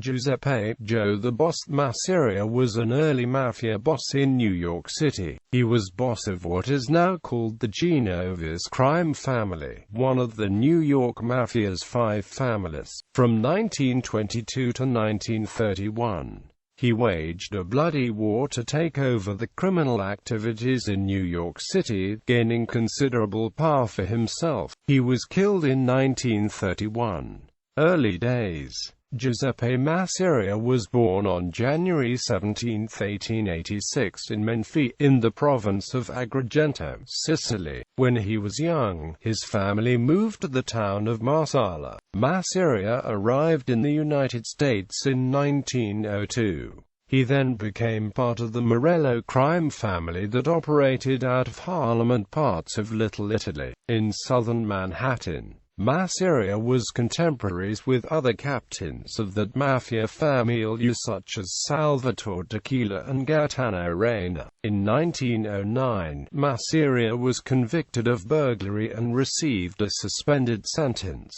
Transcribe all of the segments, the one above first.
Giuseppe Joe the Boss Masseria was an early mafia boss in New York City. He was boss of what is now called the Genovese crime family, one of the New York Mafia's 5 families. From 1922 to 1931, he waged a bloody war to take over the criminal activities in New York City, gaining considerable power for himself. He was killed in 1931. Early days. Giuseppe Masseria was born on January 17, 1886 in Menfi, in the province of Agrigento, Sicily. When he was young, his family moved to the town of Marsala. Masseria arrived in the United States in 1902. He then became part of the Morello crime family that operated out of Harlem and parts of Little Italy. In southern Manhattan, Masseria was contemporaries with other captains of that mafia family such as Salvatore Tequila and Gaetano Reina. In 1909, Masseria was convicted of burglary and received a suspended sentence.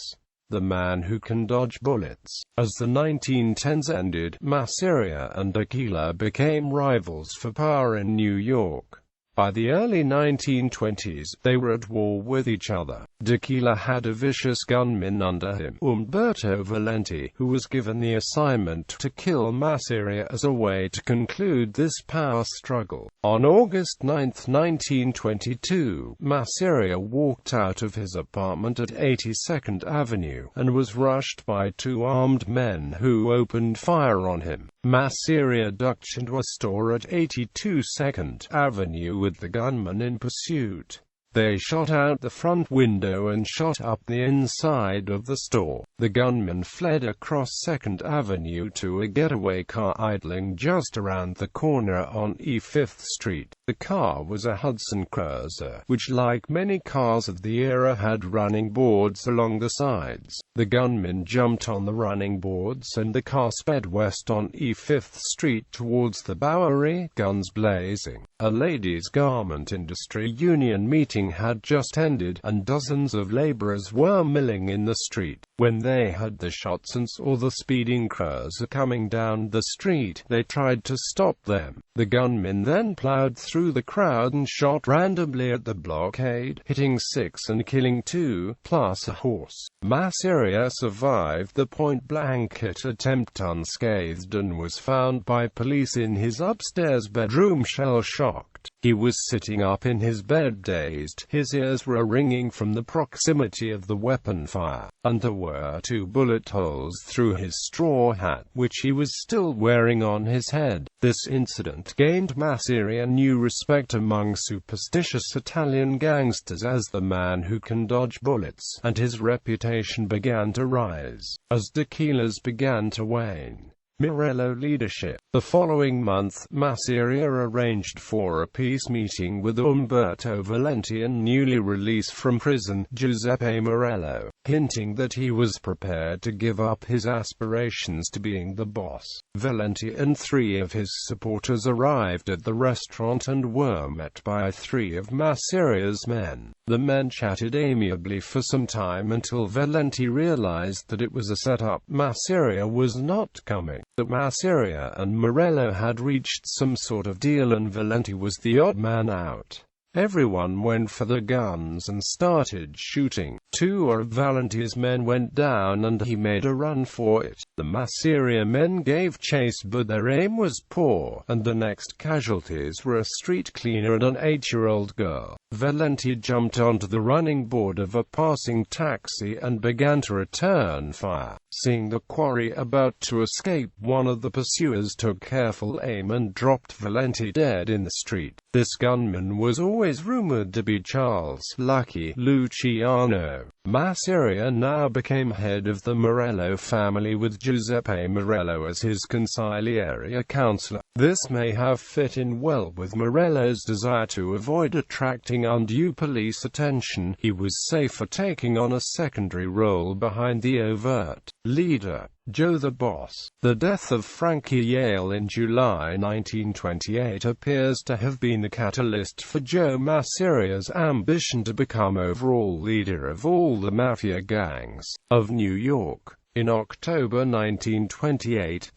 The Man Who Can Dodge Bullets. As the 1910s ended, Masseria and Tequila became rivals for power in New York. By the early 1920s, they were at war with each other. Tequila had a vicious gunman under him, Umberto Valenti, who was given the assignment to kill Masseria as a way to conclude this power struggle. On August 9, 1922, Masseria walked out of his apartment at 82nd Avenue, and was rushed by 2 armed men who opened fire on him. Masseria ducked into a store at 82nd Avenue with the gunman in pursuit. They shot out the front window and shot up the inside of the store. The gunman fled across 2nd Avenue to a getaway car idling just around the corner on E 5th Street. The car was a Hudson Cruiser, which like many cars of the era had running boards along the sides. The gunman jumped on the running boards and the car sped west on E 5th Street towards the Bowery, guns blazing. A ladies' garment industry union meeting had just ended, and dozens of laborers were milling in the street. When they heard the shots and saw the speeding cruiser coming down the street, they tried to stop them. The gunman then plowed through the crowd and shot randomly at the blockade, hitting 6 and killing 2, plus a horse. Masseria survived the point-blank attempt unscathed and was found by police in his upstairs bedroom shell-shocked. He was sitting up in his bed dazed. His ears were ringing from the proximity of the weapon fire, and there were 2 bullet holes through his straw hat, which he was still wearing on his head. This incident gained Masseria new respect among superstitious Italian gangsters as the man who can dodge bullets, and his reputation began to rise as Tequila's began to wane. Morello Leadership. The following month, Masseria arranged for a peace meeting with Umberto Valenti and newly released from prison, Giuseppe Morello, hinting that he was prepared to give up his aspirations to being the boss. Valenti and 3 of his supporters arrived at the restaurant and were met by 3 of Masseria's men. The men chatted amiably for some time until Valenti realized that it was a setup. Masseria was not coming. That Masseria and Morello had reached some sort of deal and Valenti was the odd man out. Everyone went for the guns and started shooting. 2 of Valenti's men went down and he made a run for it. The Masseria men gave chase but their aim was poor, and the next casualties were a street cleaner and an 8-year-old girl. Valenti jumped onto the running board of a passing taxi and began to return fire. Seeing the quarry about to escape, one of the pursuers took careful aim and dropped Valenti dead in the street. This gunman was always rumored to be Charles Lucky Luciano. Masseria now became head of the Morello family with Giuseppe Morello as his consigliere counselor. This may have fit in well with Morello's desire to avoid attracting undue police attention. He was safer taking on a secondary role behind the overt leader, Joe the Boss. The death of Frankie Yale in July 1928 appears to have been the catalyst for Joe Masseria's ambition to become overall leader of all the mafia gangs of New York. In October 1928,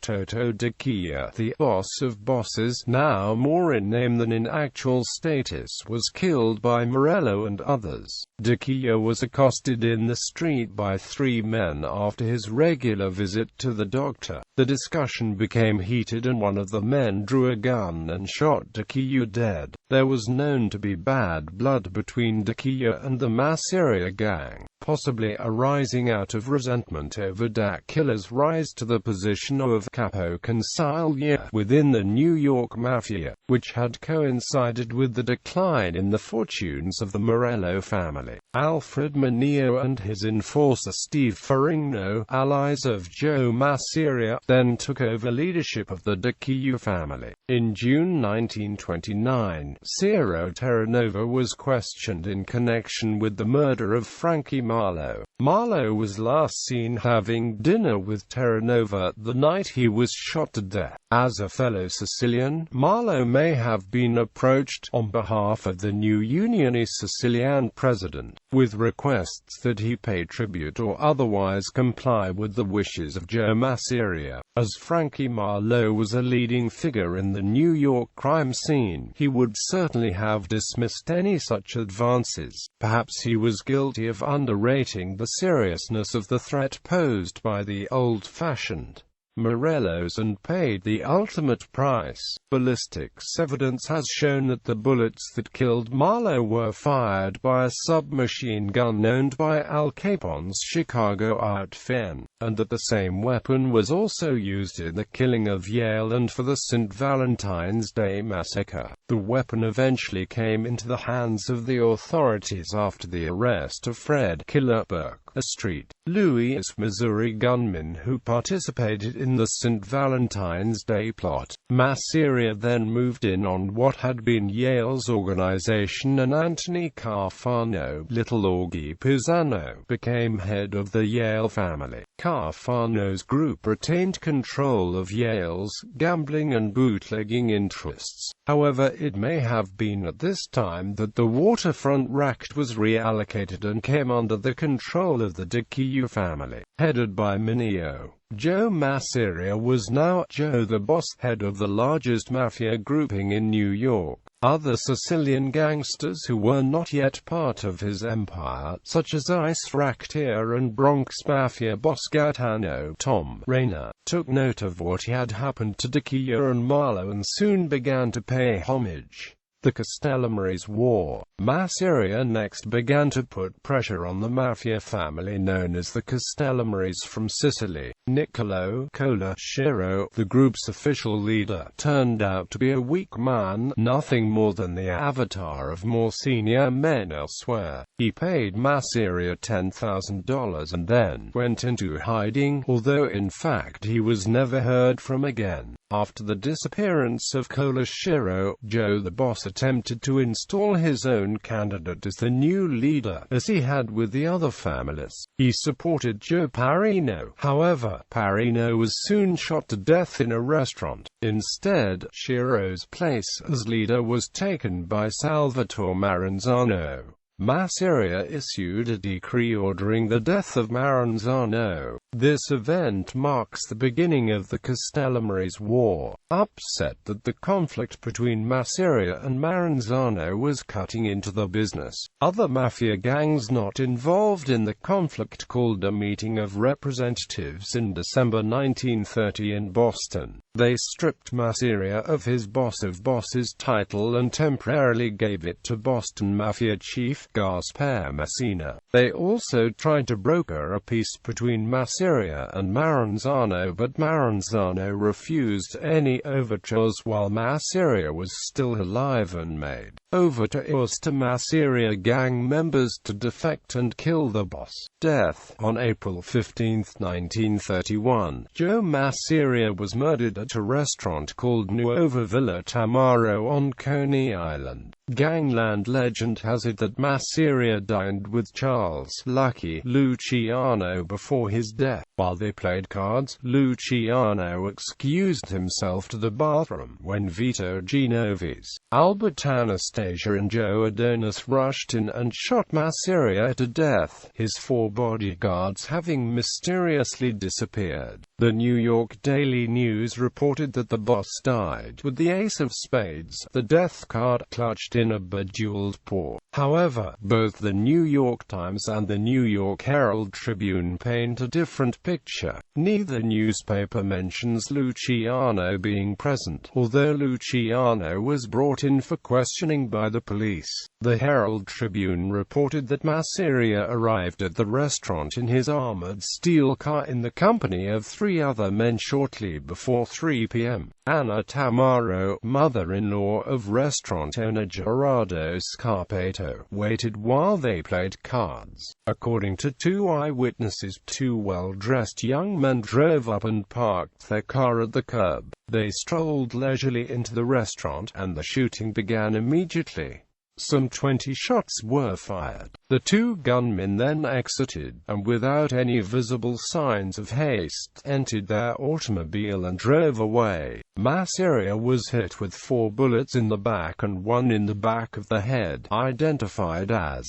He, the boss of bosses, now more in name than in actual status, was killed by Morello and others. He was accosted in the street by three men after his regular visit to the doctor. The discussion became heated and one of the men drew a gun and shot He dead. There was known to be bad blood between He and the Masseria gang, possibly arising out of resentment over Killer's rise to the position of capo consigliere within the New York Mafia, which had coincided with the decline in the fortunes of the Morello family. Alfred Manio and his enforcer Steve Ferrigno, allies of Joe Masseria, then took over leadership of the He family. In June 1929, Ciro Terranova was questioned in connection with the murder of Frankie Marlowe. Marlowe was last seen having dinner with Terranova the night he was shot to death. As a fellow Sicilian, Marlowe may have been approached, on behalf of the new Unione Sicilian president, with requests that he pay tribute or otherwise comply with the wishes of Joe Masseria. As Frankie Marlowe was a leading figure in the New York crime scene, he would certainly have dismissed any such advances. Perhaps he was guilty of underrating the seriousness of the threat posed by the old-fashioned Morellos and paid the ultimate price. Ballistics evidence has shown that the bullets that killed Marlowe were fired by a submachine gun owned by Al Capone's Chicago outfit, and that the same weapon was also used in the killing of Yale and for the St. Valentine's Day massacre. The weapon eventually came into the hands of the authorities after the arrest of Fred "Killer" Burke, a St. Louis, Missouri gunman who participated in the St. Valentine's Day plot. Masseria then moved in on what had been Yale's organization, and Anthony Carfano, Little Augie Pisano, became head of the Yale family. Carfano's group retained control of Yale's gambling and bootlegging interests. However, it may have been at this time that the waterfront racket was reallocated and came under the control of the He family, headed by Manio. Joe Masseria was now Joe the Boss, head of the largest mafia grouping in New York. Other Sicilian gangsters who were not yet part of his empire, such as Ice Racketeer and Bronx Mafia boss Gaetano Tom Rayner, took note of what had happened to He and Marlowe and soon began to pay homage. The Castellamarese War. Masseria next began to put pressure on the mafia family known as the Castellamarese from Sicily. Niccolo Cola Schiro, the group's official leader, turned out to be a weak man, nothing more than the avatar of more senior men elsewhere. He paid Masseria $10,000 and then went into hiding, although in fact he was never heard from again. After the disappearance of Cola Schiro, Joe the Boss attempted to install his own candidate as the new leader, as he had with the other families. He supported Joe Parino. However, Parino was soon shot to death in a restaurant. Instead, Schiro's place as leader was taken by Salvatore Maranzano. Masseria issued a decree ordering the death of Maranzano. This event marks the beginning of the Castellamarese War. Upset that the conflict between Masseria and Maranzano was cutting into the business, other mafia gangs not involved in the conflict called a meeting of representatives in December 1930 in Boston. They stripped Masseria of his Boss of Bosses title and temporarily gave it to Boston Mafia chief Gaspare Messina. They also tried to broker a peace between Masseria and Maranzano, but Maranzano refused any overtures while Masseria was still alive and made overtures to Masseria gang members to defect and kill the boss. Death. On April 15, 1931, Joe Masseria was murdered at a restaurant called Nuova Villa Tamaro on Coney Island. Gangland legend has it that Masseria dined with Charles Lucky Luciano before his death. death. While they played cards, Luciano excused himself to the bathroom when Vito Genovese, Albert Anastasia and Joe Adonis rushed in and shot Masseria to death, his 4 bodyguards having mysteriously disappeared. The New York Daily News reported that the boss died with the ace of spades, the death card clutched in a bejeweled paw. However, both the New York Times and the New York Herald Tribune paint a different picture. Neither newspaper mentions Luciano being present, although Luciano was brought in for questioning by the police. The Herald Tribune reported that Masseria arrived at the restaurant in his armored steel car in the company of 3 other men shortly before 3 p.m. Anna Tamaro, mother-in-law of restaurant owner Gerardo Scarpato, waited while they played cards. According to 2 eyewitnesses, 2 well-dressed young men drove up and parked their car at the curb. They strolled leisurely into the restaurant, and the shooting began immediately. Some 20 shots were fired. The 2 gunmen then exited, and without any visible signs of haste, entered their automobile and drove away. Masseria was hit with 4 bullets in the back and 1 in the back of the head, identified as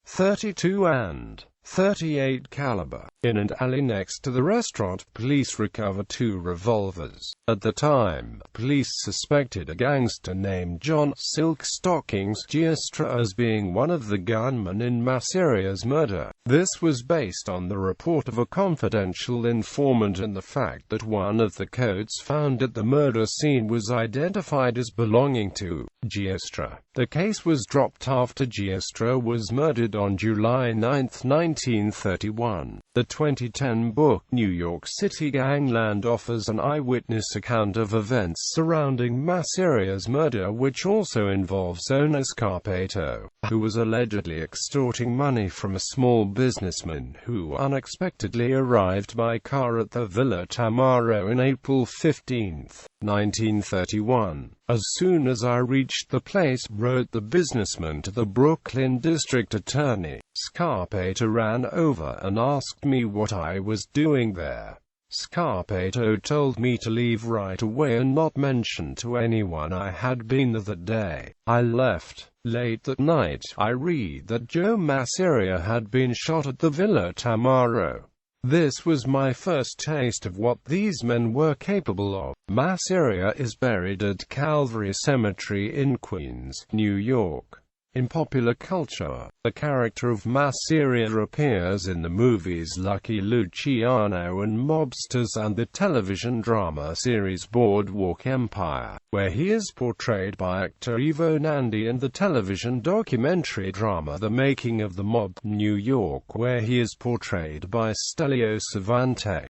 .32 and .38 caliber. In an alley next to the restaurant, police recovered 2 revolvers. At the time, police suspected a gangster named John Silk Stockings Giuseppe as being one of the gunmen in Masseria's murder. This was based on the report of a confidential informant and the fact that one of the coats found at the murder scene was identified as belonging to Giuseppe. The case was dropped after Giuseppe was murdered on July 9, 1931. The 2010 book New York City Gangland offers an eyewitness account of events surrounding Masseria's murder, which also involves owner Scarpato, who was allegedly extorting money from a small businessman who unexpectedly arrived by car at the Villa Tamaro on April 15, 1931. "As soon as I reached the place," wrote the businessman to the Brooklyn district attorney, "Scarpato ran over and asked me what I was doing there. Scarpato told me to leave right away and not mention to anyone I had been there that day. I left. Late that night, I read that Joe Masseria had been shot at the Villa Tamaro. This was my first taste of what these men were capable of." Masseria is buried at Calvary Cemetery in Queens, New York. In popular culture, the character of Masseria appears in the movies Lucky Luciano and Mobsters and the television drama series Boardwalk Empire, where he is portrayed by actor Ivo Nandi, and the television documentary drama The Making of the Mob, New York, where he is portrayed by Stelio Savante.